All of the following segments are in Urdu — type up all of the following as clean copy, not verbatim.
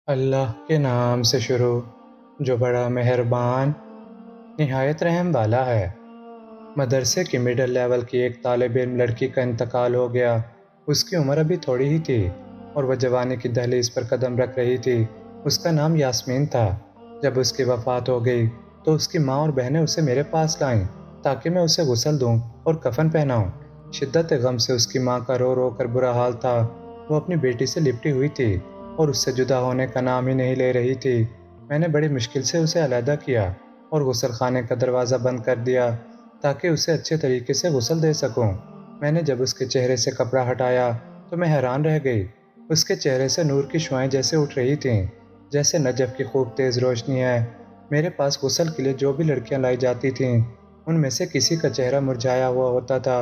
اللہ کے نام سے شروع جو بڑا مہربان نہایت رحم والا ہے۔ مدرسے کی مڈل لیول کی ایک طالب علم لڑکی کا انتقال ہو گیا۔ اس کی عمر ابھی تھوڑی ہی تھی اور وہ جوانی کی دہلیز پر قدم رکھ رہی تھی۔ اس کا نام یاسمین تھا۔ جب اس کی وفات ہو گئی تو اس کی ماں اور بہنیں اسے میرے پاس لائیں تاکہ میں اسے غسل دوں اور کفن پہناؤں۔ شدت غم سے اس کی ماں کا رو رو کر برا حال تھا۔ وہ اپنی بیٹی سے لپٹی ہوئی تھی اور اس سے جدا ہونے کا نام ہی نہیں لے رہی تھی۔ میں نے بڑی مشکل سے اسے علیحدہ کیا اور غسل خانے کا دروازہ بند کر دیا تاکہ اسے اچھے طریقے سے غسل دے سکوں۔ میں نے جب اس کے چہرے سے کپڑا ہٹایا تو میں حیران رہ گئی۔ اس کے چہرے سے نور کی شعائیں جیسے اٹھ رہی تھیں، جیسے نجف کی خوب تیز روشنی ہے۔ میرے پاس غسل کے لیے جو بھی لڑکیاں لائی جاتی تھیں ان میں سے کسی کا چہرہ مرجھایا ہوا ہوتا تھا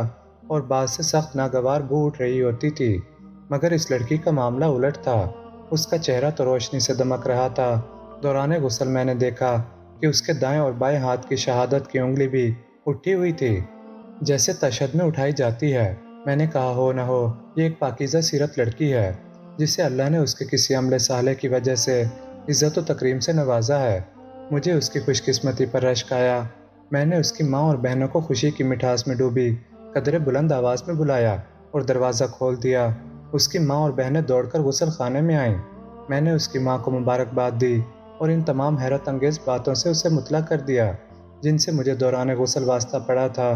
اور بعض سے سخت ناگوار بو اٹھ رہی ہوتی تھی، مگر اس لڑکی کا معاملہ الٹ تھا۔ اس کا چہرہ تو روشنی سے دمک رہا تھا۔ دوران غسل میں نے دیکھا کہ اس کے دائیں اور بائیں ہاتھ کی شہادت کی انگلی بھی اٹھی ہوئی تھی، جیسے تشہد میں اٹھائی جاتی ہے۔ میں نے کہا ہو نہ ہو یہ ایک پاکیزہ سیرت لڑکی ہے جسے اللہ نے اس کے کسی عمل صالح کی وجہ سے عزت و تکریم سے نوازا ہے۔ مجھے اس کی خوش قسمتی پر رشک آیا۔ میں نے اس کی ماں اور بہنوں کو خوشی کی مٹھاس میں ڈوبی قدرے بلند آواز میں بلایا اور دروازہ کھول دیا۔ اس کی ماں اور بہنیں دوڑ کر غسل خانے میں آئیں۔ میں نے اس کی ماں کو مبارکباد دی اور ان تمام حیرت انگیز باتوں سے اسے مطلع کر دیا جن سے مجھے دوران غسل واسطہ پڑا تھا۔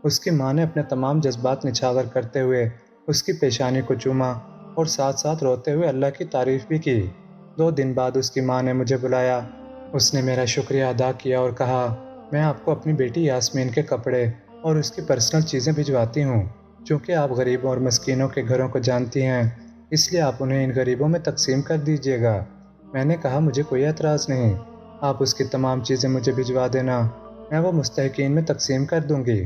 اس کی ماں نے اپنے تمام جذبات نچھاور کرتے ہوئے اس کی پیشانی کو چوما اور ساتھ ساتھ روتے ہوئے اللہ کی تعریف بھی کی۔ 2 دن بعد اس کی ماں نے مجھے بلایا۔ اس نے میرا شکریہ ادا کیا اور کہا میں آپ کو اپنی بیٹی یاسمین کے کپڑے اور اس کی پرسنل چیزیں بھجواتی ہوں۔ چونکہ آپ غریبوں اور مسکینوں کے گھروں کو جانتی ہیں اس لیے آپ انہیں ان غریبوں میں تقسیم کر دیجیے گا۔ میں نے کہا مجھے کوئی اعتراض نہیں، آپ اس کی تمام چیزیں مجھے بھجوا دینا، میں وہ مستحقین میں تقسیم کر دوں گی۔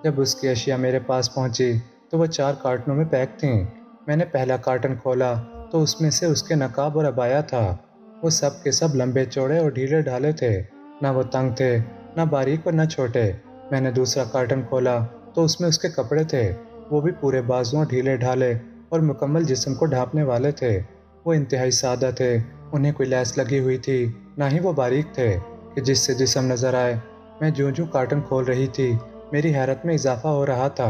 جب اس کی اشیاء میرے پاس پہنچی تو وہ 4 کارٹنوں میں پیک تھیں۔ میں نے پہلا کارٹن کھولا تو اس میں سے اس کے نقاب اور عبایا تھا۔ وہ سب کے سب لمبے چوڑے اور ڈھیلے ڈھالے تھے، نہ وہ تنگ تھے نہ باریک اور نہ چھوٹے۔ میں نے دوسرا کارٹن کھولا تو اس میں اس کے کپڑے تھے، وہ بھی پورے بازوؤں ڈھیلے ڈھالے اور مکمل جسم کو ڈھانپنے والے تھے۔ وہ انتہائی سادہ تھے، انہیں کوئی لیس لگی ہوئی تھی، نہ ہی وہ باریک تھے کہ جس سے جسم نظر آئے۔ میں جوں کارٹن کھول رہی تھی میری حیرت میں اضافہ ہو رہا تھا۔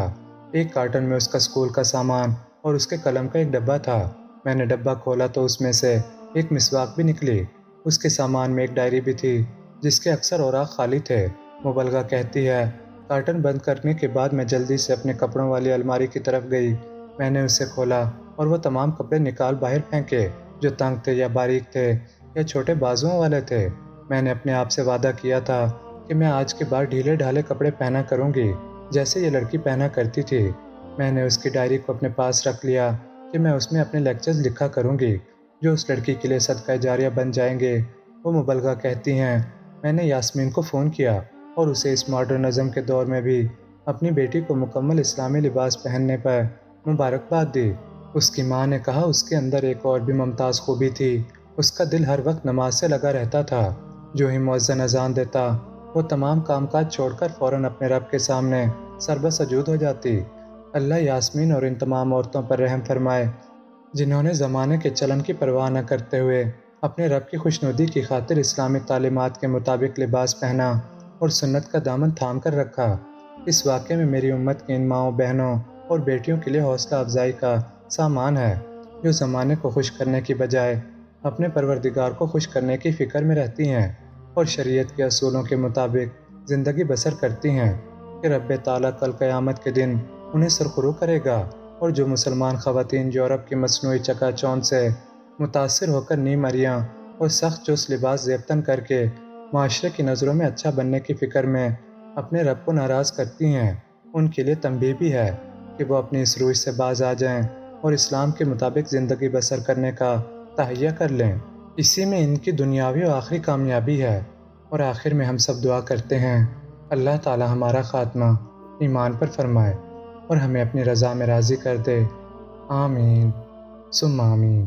ایک کارٹن میں اس کا اسکول کا سامان اور اس کے قلم کا ایک ڈبہ تھا۔ میں نے ڈبہ کھولا تو اس میں سے ایک مسواک بھی نکلی۔ اس کے سامان میں ایک ڈائری بھی تھی جس کے اکثر اوراق خالی تھے۔ مبلغہ کہتی ہے کارٹن بند کرنے کے بعد میں جلدی سے اپنے کپڑوں والی الماری کی طرف گئی۔ میں نے اسے کھولا اور وہ تمام کپڑے نکال باہر پھینکے جو تنگ تھے یا باریک تھے یا چھوٹے بازوؤں والے تھے۔ میں نے اپنے آپ سے وعدہ کیا تھا کہ میں آج کے بعد ڈھیلے ڈھالے کپڑے پہنا کروں گی جیسے یہ لڑکی پہنا کرتی تھی۔ میں نے اس کی ڈائری کو اپنے پاس رکھ لیا کہ میں اس میں اپنے لیکچرز لکھا کروں گی جو اس لڑکی کے لیے صدقہ جاریہ بن جائیں گے۔ وہ مبلغہ کہتی ہیں میں نے یاسمین کو فون کیا اور اسے اس ماڈرنزم کے دور میں بھی اپنی بیٹی کو مکمل اسلامی لباس پہننے پر مبارکباد دی۔ اس کی ماں نے کہا اس کے اندر ایک اور بھی ممتاز خوبی تھی، اس کا دل ہر وقت نماز سے لگا رہتا تھا۔ جو ہی مؤذن اذان دیتا وہ تمام کام کاج چھوڑ کر فوراً اپنے رب کے سامنے سربہ سجود ہو جاتی۔ اللہ یاسمین اور ان تمام عورتوں پر رحم فرمائے جنہوں نے زمانے کے چلن کی پرواہ نہ کرتے ہوئے اپنے رب کی خوشنودی کی خاطر اسلامی تعلیمات کے مطابق لباس پہنا اور سنت کا دامن تھام کر رکھا۔ اس واقعے میں میری امت کی ان ماؤں، بہنوں اور بیٹیوں کے لیے حوصلہ افزائی کا سامان ہے جو زمانے کو خوش کرنے کی بجائے اپنے پروردگار کو خوش کرنے کی فکر میں رہتی ہیں اور شریعت کے اصولوں کے مطابق زندگی بسر کرتی ہیں کہ رب تعالیٰ کل قیامت کے دن انہیں سرخرو کرے گا۔ اور جو مسلمان خواتین یورپ کی مصنوعی چکا چوند سے متاثر ہو کر نیم عریاں اور سخت چست لباس زیبتن کر کے معاشرے کی نظروں میں اچھا بننے کی فکر میں اپنے رب کو ناراض کرتی ہیں، ان کے لیے تنبیہ بھی ہے کہ وہ اپنی اس روش سے باز آ جائیں اور اسلام کے مطابق زندگی بسر کرنے کا تہیہ کر لیں۔ اسی میں ان کی دنیاوی و آخری کامیابی ہے۔ اور آخر میں ہم سب دعا کرتے ہیں اللہ تعالی ہمارا خاتمہ ایمان پر فرمائے اور ہمیں اپنی رضا میں راضی کر دے۔ آمین ثم آمین۔